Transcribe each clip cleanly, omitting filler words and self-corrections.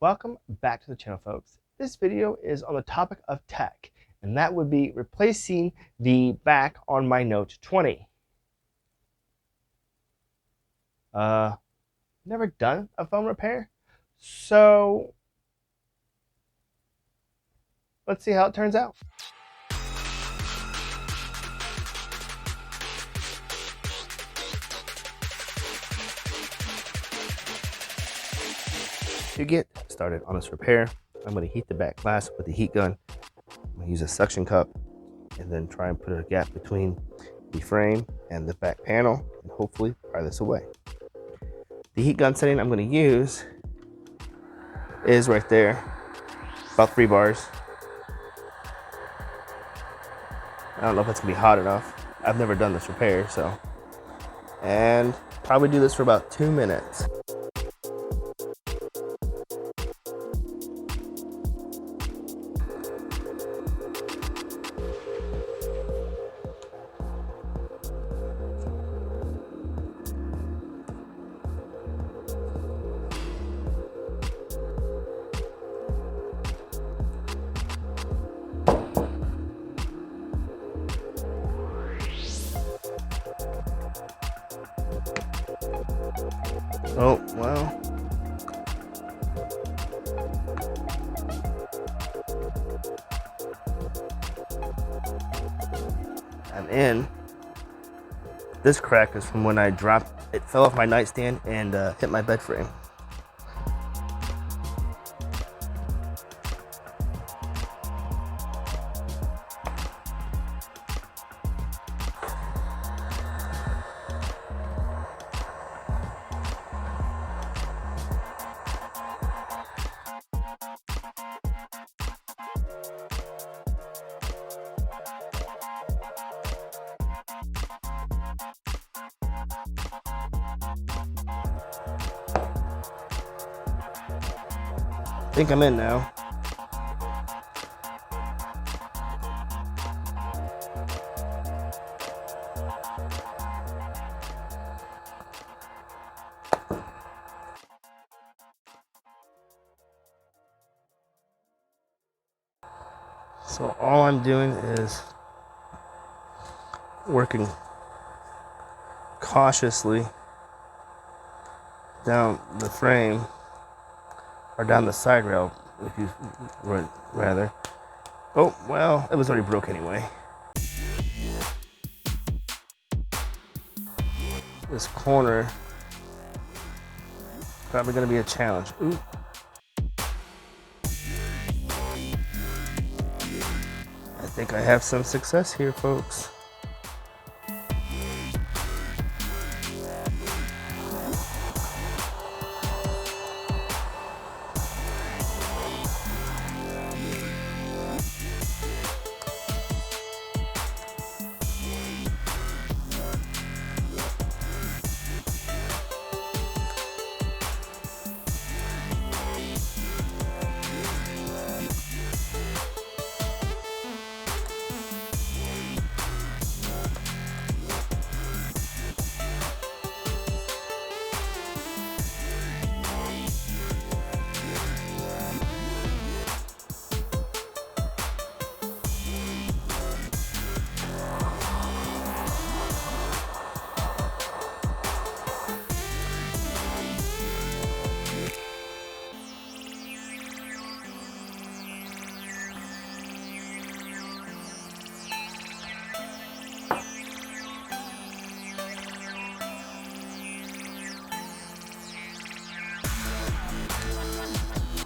Welcome back to the channel, folks. This video is on the topic of tech, and that would be replacing the back on my Note 20. Never done a phone repair, so let's see how it turns out. To get started on this repair, I'm going to heat the back glass with the heat gun. I'm going to use a suction cup and then try and put a gap between the frame and the back panel and hopefully pry this away. The heat gun setting I'm going to use is right there, about 3 bars. I don't know if it's going to be hot enough. I've never done this repair, so. And probably do this for about 2 minutes. Oh, well. I'm in. This crack is from when I dropped, it fell off my nightstand and hit my bed frame. I think I'm in now. So all I'm doing is working cautiously down the frame, or down the side rail, if you rather. Oh, well, it was already broke anyway. This corner, probably gonna be a challenge. Ooh. I think I have some success here, folks.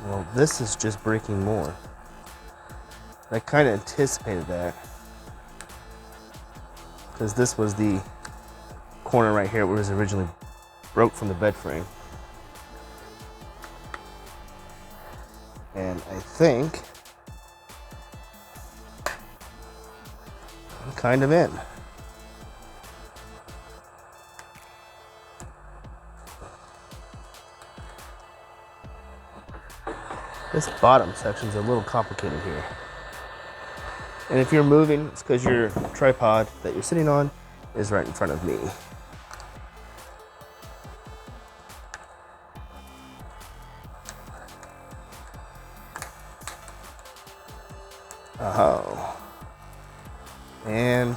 Well, this is just breaking more. I kind of anticipated that, because this was the corner right here where it was originally broke from the bed frame. And I think I'm kind of in. This bottom section's a little complicated here. And if you're moving, it's because your tripod that you're sitting on is right in front of me. Oh. And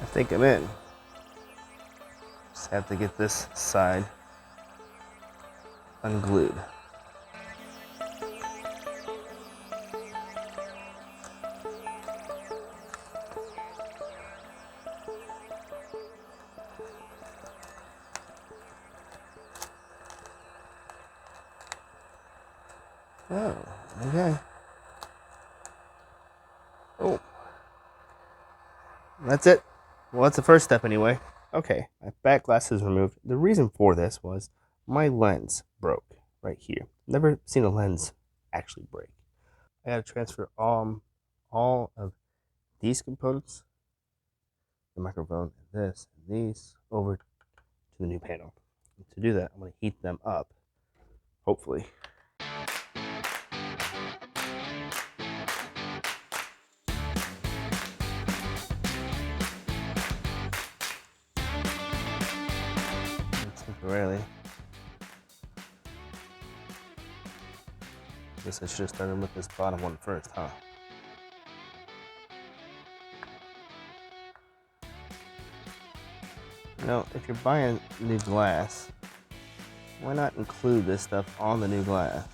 I think I'm in. Just have to get this side unglued. Oh, okay. Oh, that's it. Well, that's the first step anyway. Okay, my back glass is removed. The reason for this was my lens broke right here. Never seen a lens actually break. I had to transfer all of these components, the microphone, and this, and these, over to the new panel. And to do that, I'm going to heat them up, hopefully. Temporarily. Guess I should have started with this bottom one first, huh? You know, if you're buying new glass, why not include this stuff on the new glass?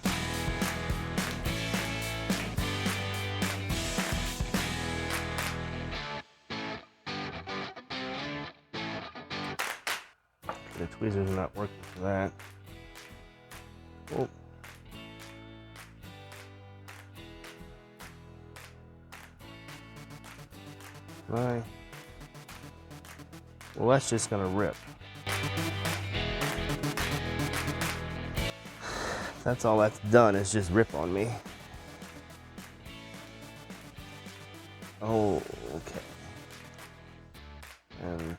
The tweezers are not working for that. Oh. Right. Well, that's just gonna rip. That's all that's done is just rip on me. Oh, okay. And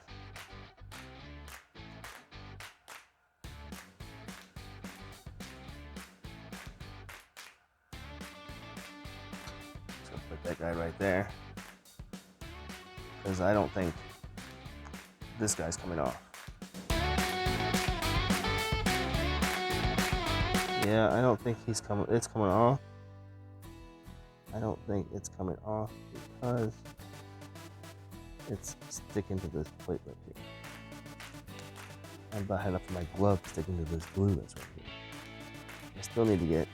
so put that guy right there, because I don't think this guy's coming off. Yeah, I don't think it's coming off. I don't think it's coming off because it's sticking to this plate right here. I'm about enough of my glove sticking to this glue that's right here. I still need to get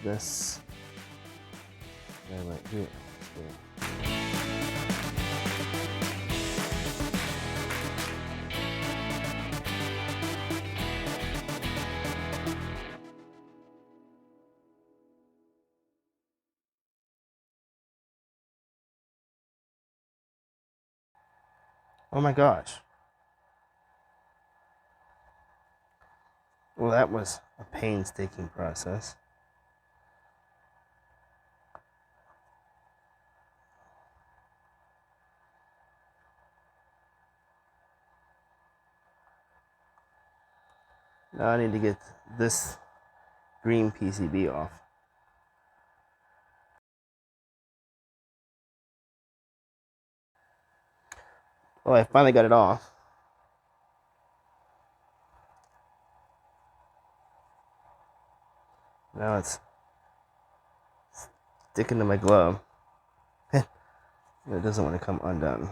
this guy right here. Oh my gosh. Well, that was a painstaking process. Now I need to get this green PCB off. Well, I finally got it off. Now it's sticking to my glove. It doesn't want to come undone.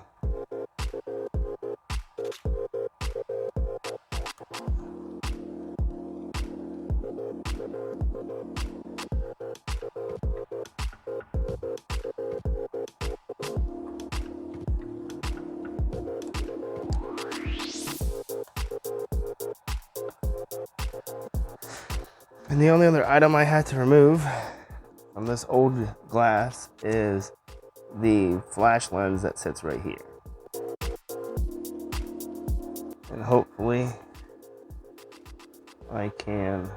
And the only other item I had to remove from this old glass is the flash lens that sits right here. And hopefully I can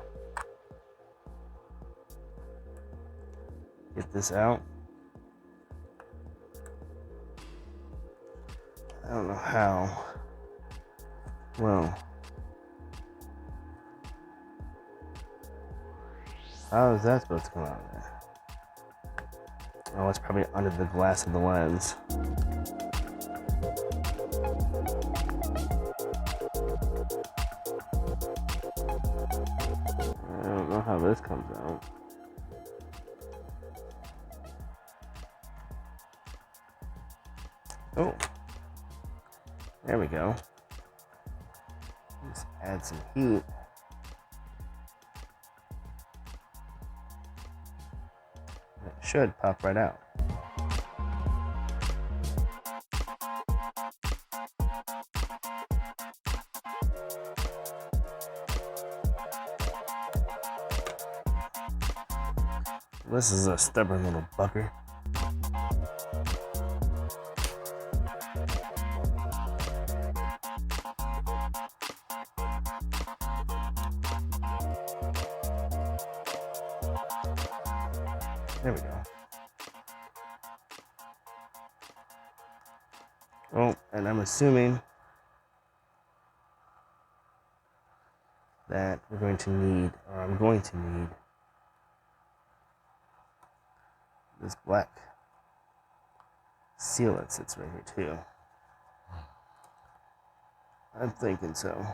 get this out. I don't know how. Well, how is that supposed to come out of there? Oh, it's probably under the glass of the lens. I don't know how this comes out. Oh, there we go. Just add some heat. It should pop right out. This is a stubborn little bugger. There we go. Oh, and I'm assuming that we're going to need, or I'm going to need, this black seal that sits right here too. I'm thinking so.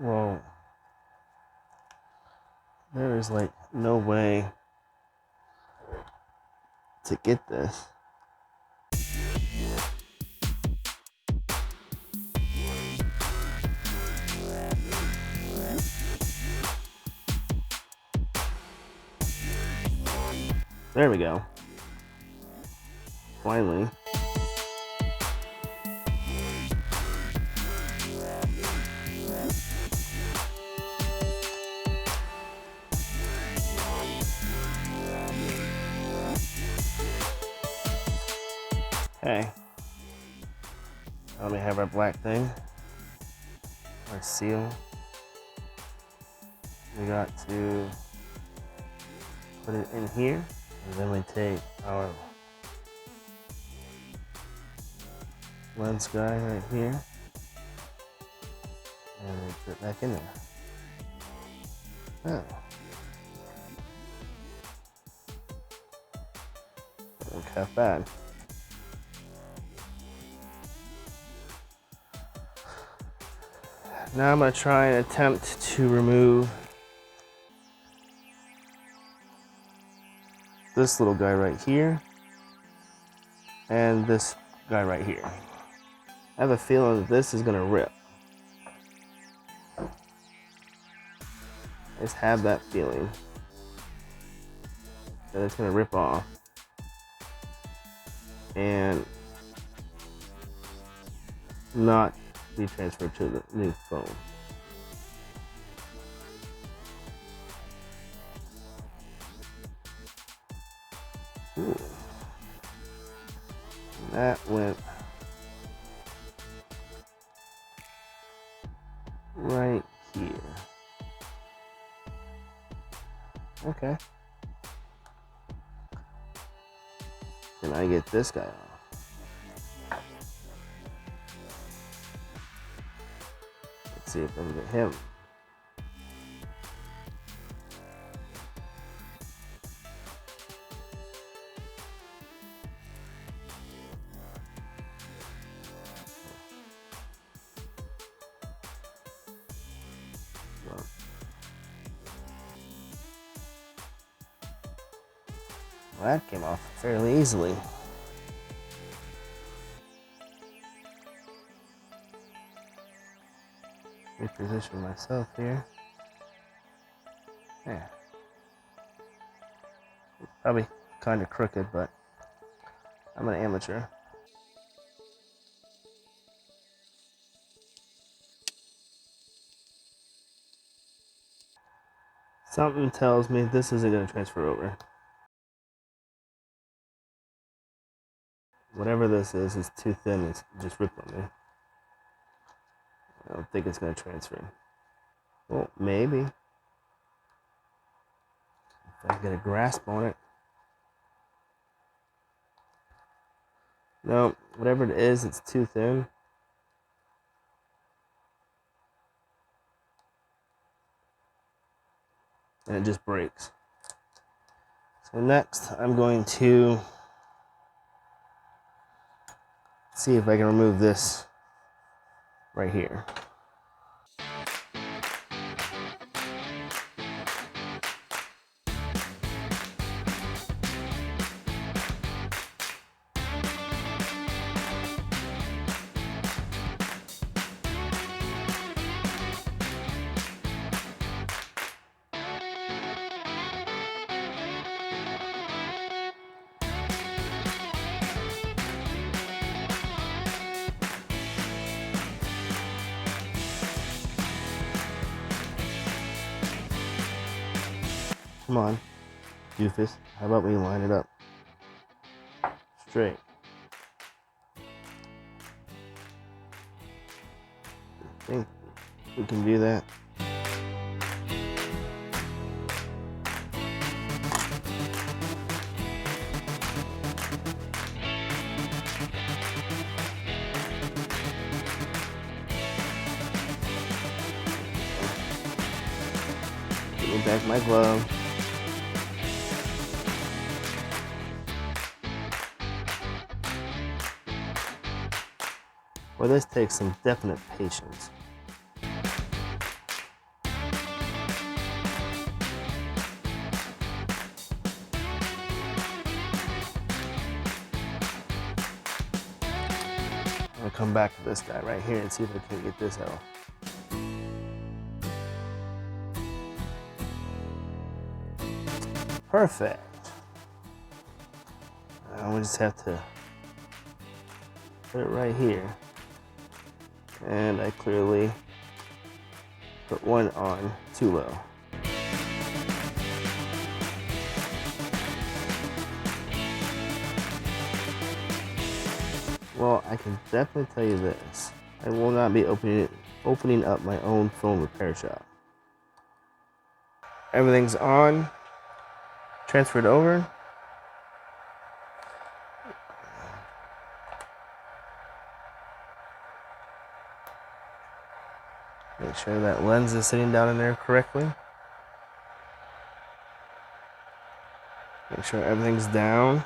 Well, there is like no way to get this. There we go. Finally. Okay. Now we have our black thing. Our seal. We got to put it in here. And then we take our lens guy right here. And we put it back in there. Oh. Doesn't look half bad. Now I'm going to try and attempt to remove this little guy right here and this guy right here. I have a feeling that this is going to rip. I just have that feeling that it's going to rip off and not be transferred to the new phone. Ooh. That went right here. Okay. Can I get this guy off? Let's see if I can get him. Well, that came off fairly easily. Reposition myself here. Yeah. It's probably kind of crooked, but I'm an amateur. Something tells me this isn't going to transfer over. Whatever this is too thin. It's just ripped on me. I don't think it's going to transfer. Well, maybe. If I get a grasp on it. No, whatever it is, it's too thin. And it just breaks. So next, I'm going to see if I can remove this right here. Come on, doofus. How about we line it up straight? I think we can do that. Give me back my glove. Well, this takes some definite patience. I'll come back to this guy right here and see if I can get this out. Perfect. Now we just have to put it right here. And I clearly put one on too low. Well, I can definitely tell you this. I will not be opening up my own phone repair shop. Everything's on. Transferred over. Make sure that lens is sitting down in there correctly. Make sure everything's down.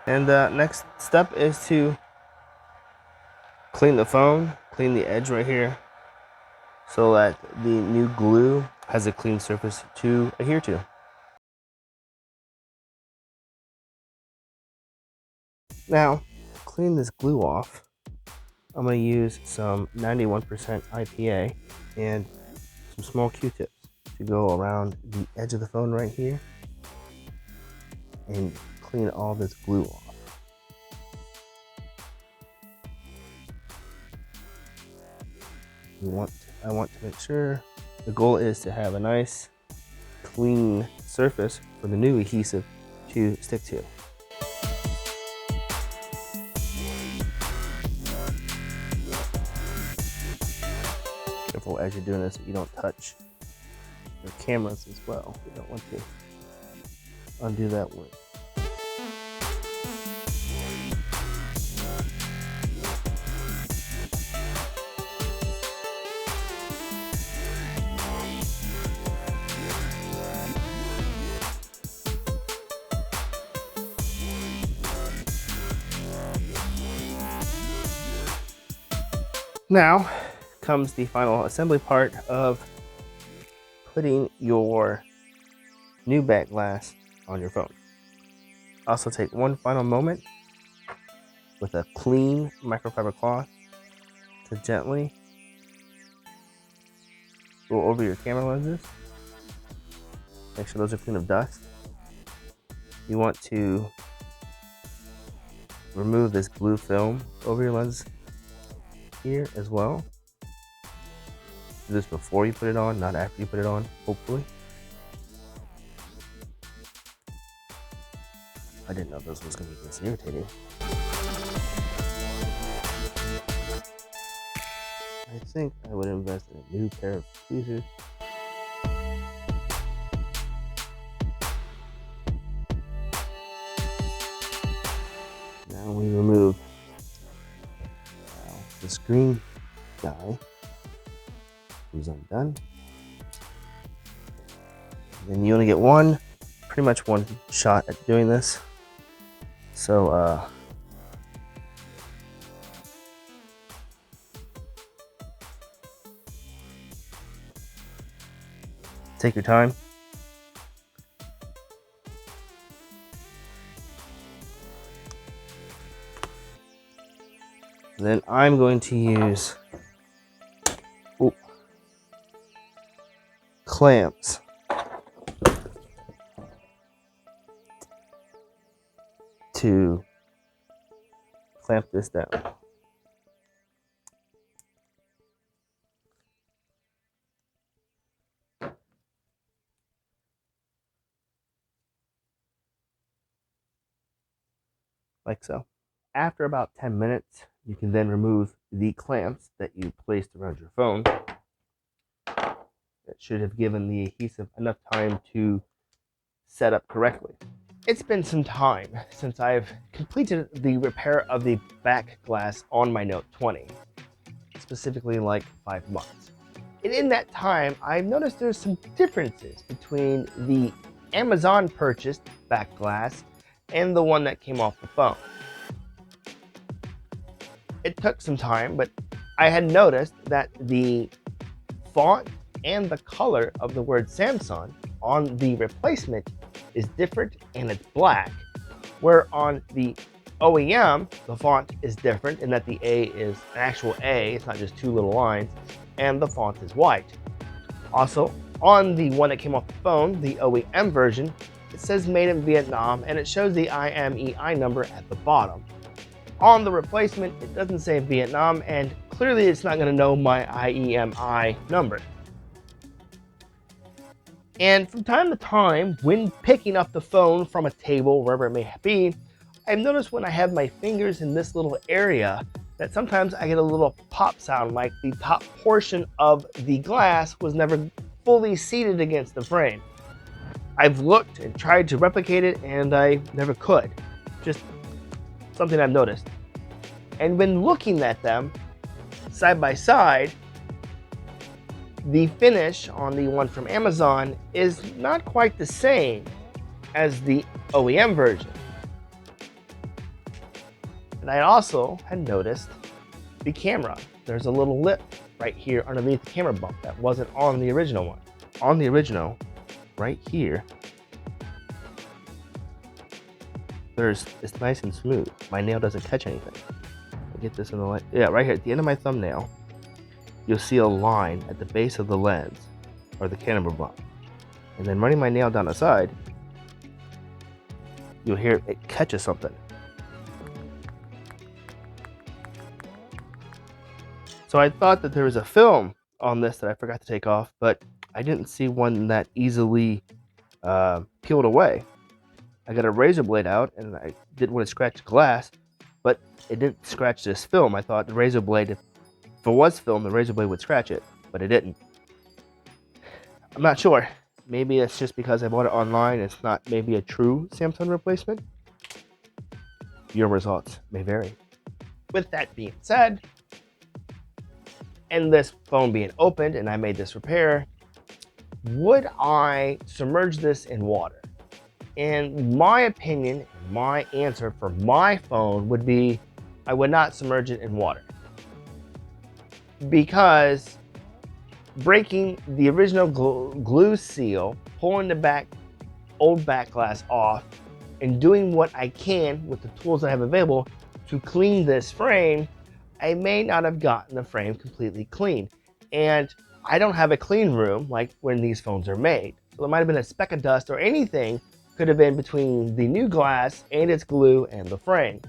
And next step is to clean the phone, clean the edge right here, so that the new glue has a clean surface to adhere to. Now, to clean this glue off, I'm going to use some 91% IPA and some small Q-tips to go around the edge of the phone right here and clean all this glue off. I want to make sure the goal is to have a nice clean surface for the new adhesive to stick to. Careful as you're doing this that you don't touch the cameras as well. You don't want to undo that work. Now comes the final assembly part of putting your new back glass on your phone. Also take one final moment with a clean microfiber cloth to gently go over your camera lenses. Make sure those are clean of dust. You want to remove this glue film over your lens here as well. Do this before you put it on, not after you put it on, hopefully. I didn't know this was going to be this irritating. I think I would invest in a new pair of tweezers. green guy who's undone. And then you only get pretty much one shot at doing this. So take your time. Then I'm going to use clamps to clamp this down. Like so. After about 10 minutes, you can then remove the clamps that you placed around your phone. That should have given the adhesive enough time to set up correctly. It's been some time since I've completed the repair of the back glass on my Note 20, specifically like 5 months. And in that time, I've noticed there's some differences between the Amazon purchased back glass and the one that came off the phone. It took some time, but I had noticed that the font and the color of the word Samsung on the replacement is different and it's black, where on the OEM, the font is different in that the A is an actual A, it's not just 2 little lines, and the font is white. Also, on the one that came off the phone, the OEM version, it says made in Vietnam and it shows the IMEI number at the bottom. On the replacement, it doesn't say Vietnam, and clearly it's not going to know my IMEI number. And from time to time, when picking up the phone from a table, wherever it may be, I've noticed when I have my fingers in this little area that sometimes I get a little pop sound, like the top portion of the glass was never fully seated against the frame. I've looked and tried to replicate it and I never could. Just something I've noticed. And when looking at them side by side, the finish on the one from Amazon is not quite the same as the OEM version. And I also had noticed the camera. There's a little lip right here underneath the camera bump that wasn't on the original one. On the original, right here, it's nice and smooth. My nail doesn't catch anything. I'll get this in the light. Yeah, right here at the end of my thumbnail, you'll see a line at the base of the lens or the camera bump. And then running my nail down the side, you'll hear it catches something. So I thought that there was a film on this that I forgot to take off, but I didn't see one that easily peeled away. I got a razor blade out and I didn't want to scratch glass, but it didn't scratch this film. I thought the razor blade, if it was film, the razor blade would scratch it, but it didn't. I'm not sure. Maybe it's just because I bought it online. It's not maybe a true Samsung replacement. Your results may vary. With that being said, and this phone being opened and I made this repair, would I submerge this in water? In my opinion, my answer for my phone would be I would not submerge it in water. Because breaking the original glue seal, pulling the old back glass off, and doing what I can with the tools I have available to clean this frame, I may not have gotten the frame completely clean. And I don't have a clean room like when these phones are made. So there might have been a speck of dust or anything could have been between the new glass and its glue and the frame.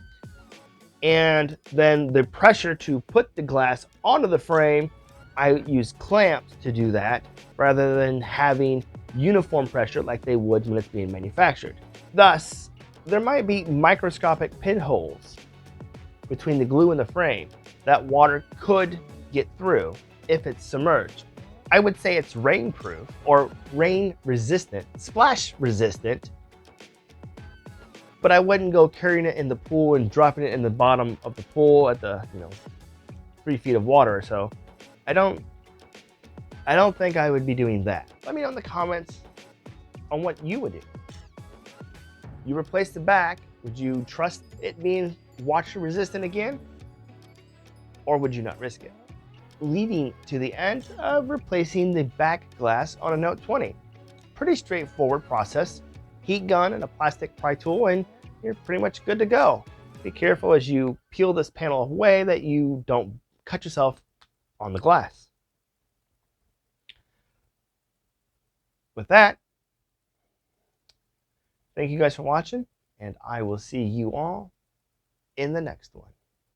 And then the pressure to put the glass onto the frame, I use clamps to do that rather than having uniform pressure like they would when it's being manufactured. Thus, there might be microscopic pinholes between the glue and the frame that water could get through if it's submerged. I would say it's rain-proof or rain-resistant, splash-resistant, but I wouldn't go carrying it in the pool and dropping it in the bottom of the pool at the, 3 feet of water or so. I don't think I would be doing that. Let me know in the comments on what you would do. You replace the back, would you trust it being water resistant again? Or would you not risk it? Leading to the end of replacing the back glass on a Note 20. Pretty straightforward process. Heat gun and a plastic pry tool and you're pretty much good to go. Be careful as you peel this panel away that you don't cut yourself on the glass. With that, thank you guys for watching, and I will see you all in the next one.